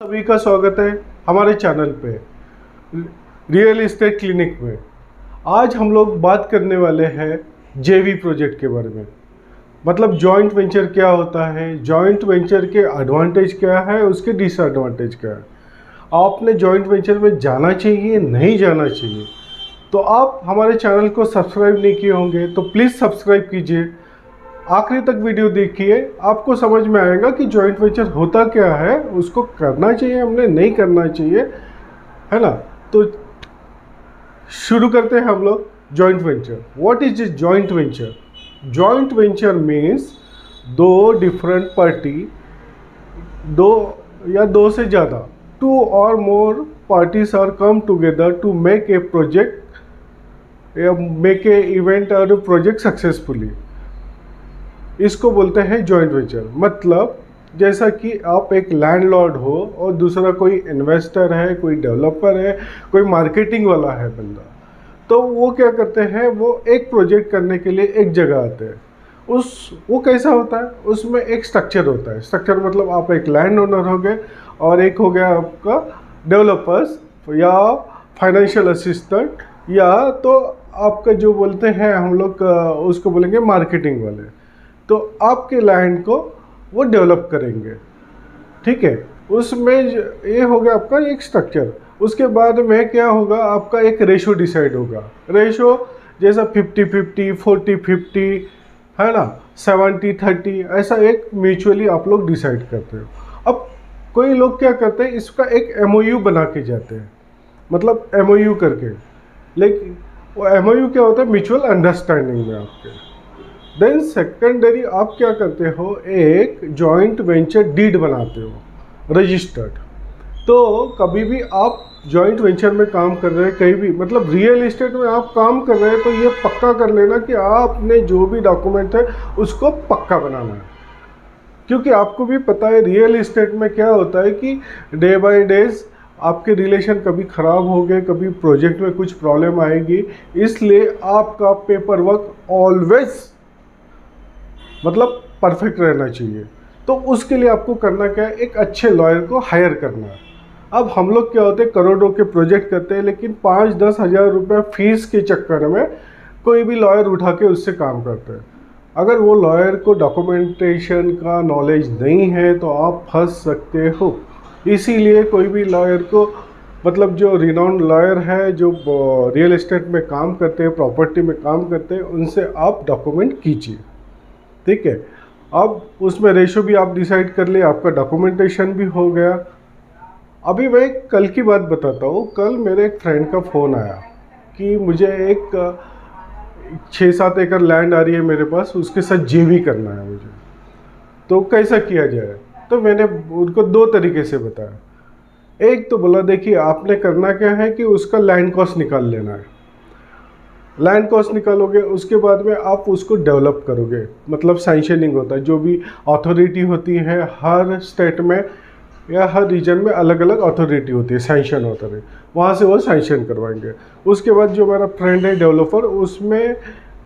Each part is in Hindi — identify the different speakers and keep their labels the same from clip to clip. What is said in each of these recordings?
Speaker 1: सभी का स्वागत है हमारे चैनल पे रियल एस्टेट क्लिनिक में। आज हम लोग बात करने वाले हैं जेवी प्रोजेक्ट के बारे में। मतलब जॉइंट वेंचर क्या होता है, जॉइंट वेंचर के एडवांटेज क्या है, उसके डिसएडवांटेज क्या है। आपने जॉइंट वेंचर में जाना चाहिए नहीं जाना चाहिए। तो आप हमारे चैनल को सब्सक्राइब नहीं किए होंगे तो प्लीज़ सब्सक्राइब कीजिए, आखिरी तक वीडियो देखिए, आपको समझ में आएगा कि जॉइंट वेंचर होता क्या है, उसको करना चाहिए हमने नहीं करना चाहिए, है ना। तो शुरू करते हैं हम लोग joint venture. What is joint venture? Joint venture means दो डिफरेंट पार्टी, दो या दो से ज़्यादा, two or more parties are come together to make a project या make a event or project successfully. इसको बोलते हैं जॉइंट वेंचर। मतलब जैसा कि आप एक लैंडलॉर्ड हो और दूसरा कोई इन्वेस्टर है, कोई डेवलपर है, कोई मार्केटिंग वाला है बंदा, तो वो क्या करते हैं, वो एक प्रोजेक्ट करने के लिए एक जगह आते हैं। वो कैसा होता है, उसमें एक स्ट्रक्चर होता है। स्ट्रक्चर मतलब आप एक लैंड ओनर हो गए और एक हो गया आपका डेवलपर्स या फाइनेंशियल असिस्टेंट, या तो आपका जो बोलते हैं हम लोग उसको बोलेंगे मार्केटिंग वाले। तो आपके लैंड को वो डेवलप करेंगे, ठीक है। उसमें ये हो गया आपका एक स्ट्रक्चर। उसके बाद में क्या होगा, आपका एक रेशो डिसाइड होगा। रेशो जैसा 50-50, 40-50, है ना, 70-30, ऐसा एक म्यूचुअली आप लोग डिसाइड करते हो। अब कोई लोग क्या करते हैं, इसका एक एमओयू बना के जाते हैं, मतलब एमओयू करके। लेकिन वो एमओयू क्या होता है, म्यूचुअल अंडरस्टैंडिंग में आपके। देन सेकेंडरी आप क्या करते हो, एक जॉइंट वेंचर डीड बनाते हो, रजिस्टर्ड। तो कभी भी आप जॉइंट वेंचर में काम कर रहे हैं, कहीं भी मतलब रियल एस्टेट में आप काम कर रहे हैं, तो ये पक्का कर लेना कि आपने जो भी डॉक्यूमेंट है उसको पक्का बनाना है। क्योंकि आपको भी पता है रियल एस्टेट में क्या होता है कि डे बाय डेज आपके रिलेशन कभी ख़राब हो गए, कभी प्रोजेक्ट में कुछ प्रॉब्लम आएगी। इसलिए आपका पेपर वर्क ऑलवेज मतलब परफेक्ट रहना चाहिए। तो उसके लिए आपको करना क्या है, एक अच्छे लॉयर को हायर करना है। अब हम लोग क्या होते हैं, करोड़ों के प्रोजेक्ट करते हैं, लेकिन 5-10 हज़ार रुपये फीस के चक्कर में कोई भी लॉयर उठा के उससे काम करते हैं। अगर वो लॉयर को डॉक्यूमेंटेशन का नॉलेज नहीं है तो आप फंस सकते हो। इसीलिए कोई भी लॉयर को, मतलब जो रिनाउंड लॉयर है, जो रियल एस्टेट में काम करते हैं, प्रॉपर्टी में काम करते हैं, उनसे आप डॉक्यूमेंट कीजिए, ठीक है। अब उसमें रेशो भी आप डिसाइड कर ले, आपका डॉक्यूमेंटेशन भी हो गया। अभी मैं कल की बात बताता हूँ। कल मेरे एक फ्रेंड का फ़ोन आया कि मुझे एक 6-7 एकड़ लैंड आ रही है मेरे पास, उसके साथ जेवी करना है मुझे, तो कैसा किया जाए। तो मैंने उनको 2 तरीके से बताया। एक तो बोला, देखिए आपने करना क्या है कि उसका लैंड कॉस्ट निकाल लेना है। लैंड कॉस्ट निकालोगे, उसके बाद में आप उसको डेवलप करोगे। मतलब सैंक्शनिंग होता है, जो भी अथॉरिटी होती है हर स्टेट में या हर रीजन में अलग अलग अथॉरिटी होती है, सैंक्शन होता है, वहाँ से वो सैंक्शन करवाएंगे। उसके बाद जो मेरा फ्रेंड है डेवलपर, उसमें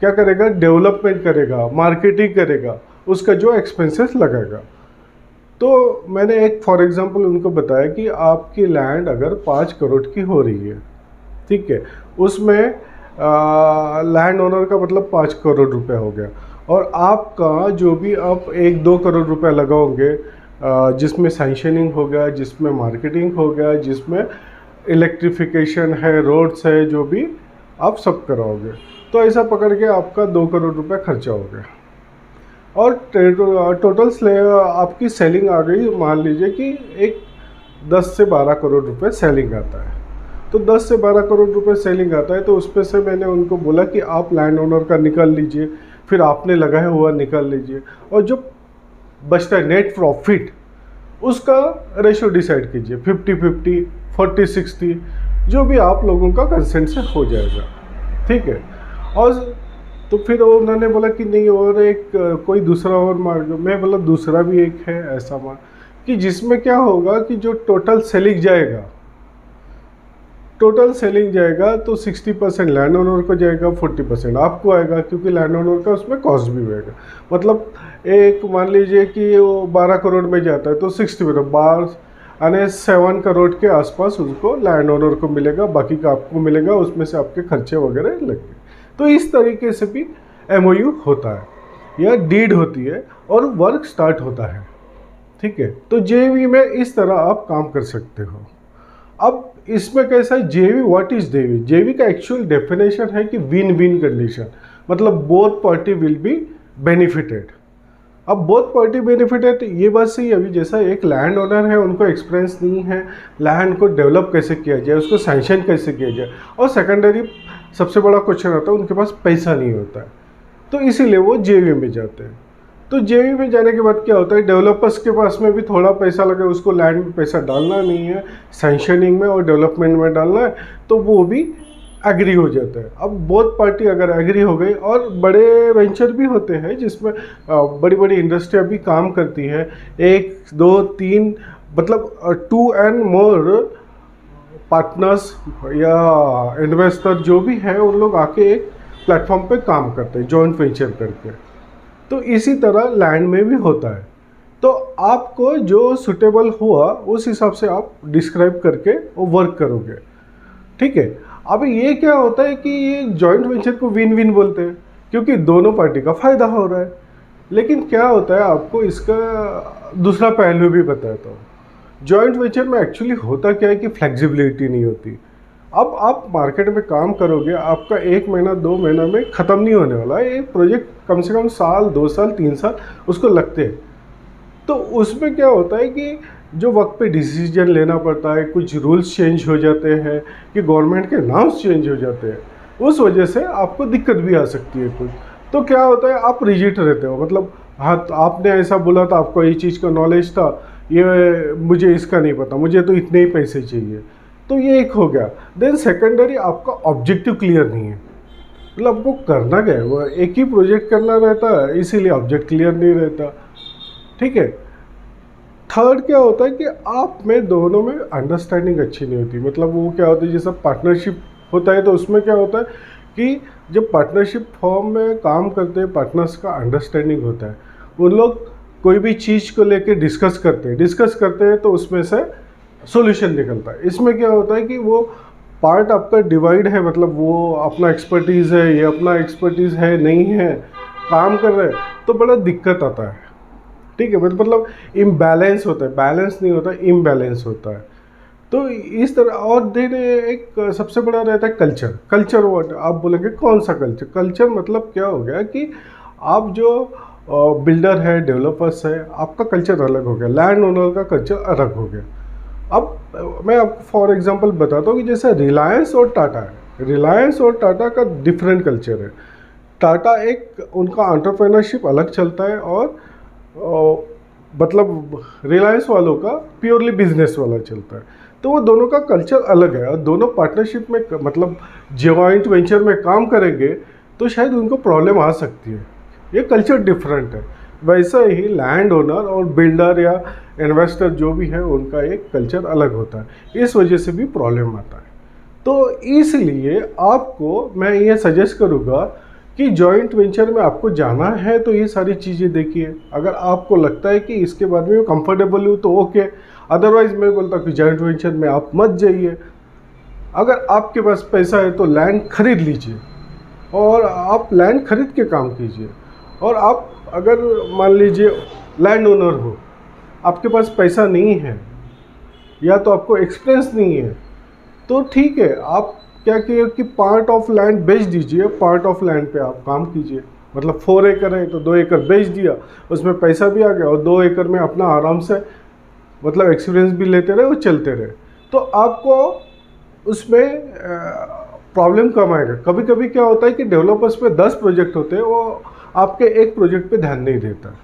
Speaker 1: क्या करेगा, डेवलपमेंट करेगा, मार्केटिंग करेगा, उसका जो एक्सपेंसेस लगेगा। तो मैंने एक फॉर एग्जांपल उनको बताया कि आपकी लैंड अगर 5 करोड़ की हो रही है, ठीक है, उसमें लैंड ओनर का मतलब 5 करोड़ रुपए हो गया, और आपका जो भी आप 1-2 करोड़ रुपए लगाओगे, जिसमें सैंक्शनिंग हो गया, जिसमें मार्केटिंग हो गया, जिसमें इलेक्ट्रिफिकेशन है, रोड्स है, जो भी आप सब कराओगे, तो ऐसा पकड़ के आपका 2 करोड़ रुपए खर्चा हो गया। और टोटल आपकी सेलिंग आ गई, मान लीजिए कि एक 10 से 12 करोड़ रुपए सेलिंग आता है। तो 10 से 12 करोड़ रुपए सेलिंग आता है, तो उस पे से मैंने उनको बोला कि आप लैंड ओनर का निकाल लीजिए, फिर आपने लगाया हुआ निकाल लीजिए, और जो बचता है नेट प्रॉफिट, उसका रेशो डिसाइड कीजिए, 50-50, 40-60, जो भी आप लोगों का कंसेंट से हो जाएगा, ठीक है। और तो फिर उन्होंने बोला कि नहीं, और एक कोई दूसरा और मार्ग। मैं बोला दूसरा भी एक है ऐसा मार्ग कि जिसमें क्या होगा कि जो टोटल सेलिंग जाएगा, तो 60% लैंड ओनर को जाएगा, 40% आपको आएगा, क्योंकि लैंड ओनर का उसमें कॉस्ट भी होएगा। मतलब एक मान लीजिए कि वो 12 करोड़ में जाता है तो 60%, यानी 7 करोड़ के आसपास उनको लैंड ओनर को मिलेगा, बाकी का आपको मिलेगा, उसमें से आपके खर्चे वगैरह लगेंगे। तो इस तरीके से भी MOU होता है या डीड होती है और वर्क स्टार्ट होता है। ठीक है, तो JV में इस तरह आप काम कर सकते हो। अब इसमें कैसा है, JV व्हाट इज JV का एक्चुअल डेफिनेशन है कि विन विन कंडीशन, मतलब both party will be benefited. अब बोथ पार्टी बेनिफिटेड ये बात सही है। अभी जैसा एक लैंड ओनर है, उनको एक्सपीरियंस नहीं है लैंड को डेवलप कैसे किया जाए, उसको सैंक्शन कैसे किया जाए, और सेकेंडरी सबसे बड़ा क्वेश्चन आता है उनके पास पैसा नहीं होता है, तो इसीलिए वो JV में जाते हैं। तो JV में जाने के बाद क्या होता है, डेवलपर्स के पास में भी थोड़ा पैसा लगे, उसको लैंड में पैसा डालना नहीं है, सैंक्शनिंग में और डेवलपमेंट में डालना है, तो वो भी एग्री हो जाता है। अब बोथ पार्टी अगर एग्री हो गई, और बड़े वेंचर भी होते हैं जिसमें बड़ी बड़ी इंडस्ट्रियाँ भी काम करती है, 1 2 3 मतलब 2 and more पार्टनर्स या इन्वेस्टर जो भी है, उन लोग आके एक प्लेटफॉर्म पे काम करते हैं जॉइंट वेंचर करके। तो इसी तरह लैंड में भी होता है। तो आपको जो सुटेबल हुआ उस हिसाब से आप डिस्क्राइब करके वो वर्क करोगे। ठीक है, अब ये क्या होता है कि ये जॉइंट वेंचर को विन विन बोलते हैं क्योंकि दोनों पार्टी का फ़ायदा हो रहा है। लेकिन क्या होता है, आपको इसका दूसरा पहलू भी बताता हूँ। जॉइंट वेंचर में एक्चुअली होता क्या है कि फ्लेक्सिबिलिटी नहीं होती। अब आप मार्केट में काम करोगे, आपका 1 महीना 2 महीना में ख़त्म नहीं होने वाला है। एक प्रोजेक्ट कम से कम साल 2 साल 3 साल उसको लगते हैं। तो उसमें क्या होता है कि जो वक्त पे डिसीजन लेना पड़ता है, कुछ रूल्स चेंज हो जाते हैं कि गवर्नमेंट के नॉर्म्स चेंज हो जाते हैं, उस वजह से आपको दिक्कत भी आ सकती है कुछ। तो क्या होता है, आप रिजिड रहते हो, मतलब हाँ तो आपने ऐसा बोला था, आपको ये चीज़ का नॉलेज था, ये मुझे इसका नहीं पता, मुझे तो इतने ही पैसे चाहिए, तो ये एक हो गया। देन सेकेंडरी आपका ऑब्जेक्टिव क्लियर नहीं है, मतलब आपको करना क्या है, वो एक ही प्रोजेक्ट करना रहता है, इसीलिए ऑब्जेक्ट क्लियर नहीं रहता। ठीक है, थर्ड क्या होता है कि आप में दोनों में अंडरस्टैंडिंग अच्छी नहीं होती। मतलब वो क्या होता है, जैसा पार्टनरशिप होता है तो उसमें क्या होता है कि जब पार्टनरशिप फॉर्म में काम करते हैं, पार्टनर्स का अंडरस्टैंडिंग होता है, उन लोग कोई भी चीज़ को लेके डिस्कस करते हैं तो उसमें से सॉल्यूशन निकलता है। इसमें क्या होता है कि वो पार्ट आपका डिवाइड है, मतलब वो अपना एक्सपर्टीज़ है, ये अपना एक्सपर्टीज़ है नहीं है, काम कर रहे हैं, तो बड़ा दिक्कत आता है। ठीक है, मतलब इम्बैलेंस होता है, बैलेंस नहीं होता, इम्बैलेंस होता है। तो इस तरह, और देन एक सबसे बड़ा रहता है कल्चर व्हाट आप बोलेंगे कौन सा कल्चर मतलब क्या हो गया कि आप जो बिल्डर है, डेवलपर्स है, आपका कल्चर अलग हो गया, लैंड ओनर का कल्चर अलग हो गया। अब मैं आपको फॉर एग्जांपल बताता हूँ कि जैसे रिलायंस और टाटा है, रिलायंस और टाटा का डिफरेंट कल्चर है। टाटा एक उनका एंटरप्रेन्योरशिप अलग चलता है, और मतलब रिलायंस वालों का प्योरली बिजनेस वाला चलता है। तो वो दोनों का कल्चर अलग है, और दोनों पार्टनरशिप में मतलब जॉइंट वेंचर में काम करेंगे तो शायद उनको प्रॉब्लम आ सकती है, ये कल्चर डिफरेंट है। वैसा ही लैंड ओनर और बिल्डर या इन्वेस्टर जो भी है, उनका एक कल्चर अलग होता है, इस वजह से भी प्रॉब्लम आता है। तो इसलिए आपको मैं ये सजेस्ट करूँगा कि जॉइंट वेंचर में आपको जाना है तो ये सारी चीज़ें देखिए। अगर आपको लगता है कि इसके बारे में कंफर्टेबल हो तो ओके, अदरवाइज मैं बोलता हूँ कि जॉइंट वेंचर में आप मत जाइए। अगर आपके पास पैसा है तो लैंड खरीद लीजिए, और आप लैंड खरीद के काम कीजिए। और आप अगर मान लीजिए लैंड ओनर हो, आपके पास पैसा नहीं है या तो आपको एक्सपीरियंस नहीं है, तो ठीक है, आप क्या किए कि पार्ट ऑफ लैंड बेच दीजिए, पार्ट ऑफ लैंड पे आप काम कीजिए। मतलब 4 एकड़ है तो 2 एकड़ बेच दिया, उसमें पैसा भी आ गया, और 2 एकड़ में अपना आराम से मतलब एक्सपीरियंस भी लेते रहे और चलते रहे, तो आपको उसमें प्रॉब्लम कम आएगा। कभी कभी क्या होता है कि डेवलपर्स पे 10 प्रोजेक्ट होते हैं, वो आपके एक प्रोजेक्ट पे ध्यान नहीं देता,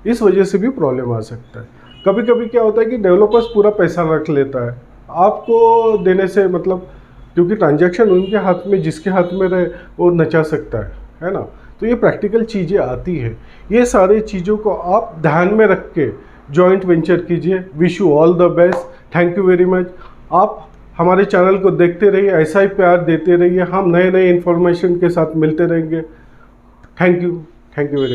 Speaker 1: इस वजह से भी प्रॉब्लम आ सकता है। कभी कभी क्या होता है कि डेवलपर्स पूरा पैसा रख लेता है आपको देने से, मतलब क्योंकि ट्रांजैक्शन उनके हाथ में, जिसके हाथ में रहे वो नचा सकता है ना। तो ये प्रैक्टिकल चीज़ें आती है, ये सारी चीज़ों को आप ध्यान में रख के जॉइंट वेंचर कीजिए। Wish you all the best, thank you very much. आप हमारे चैनल को देखते रहिए, ऐसा ही प्यार देते रहिए, हम नए नए इन्फॉर्मेशन के साथ मिलते रहेंगे। Thank you very much.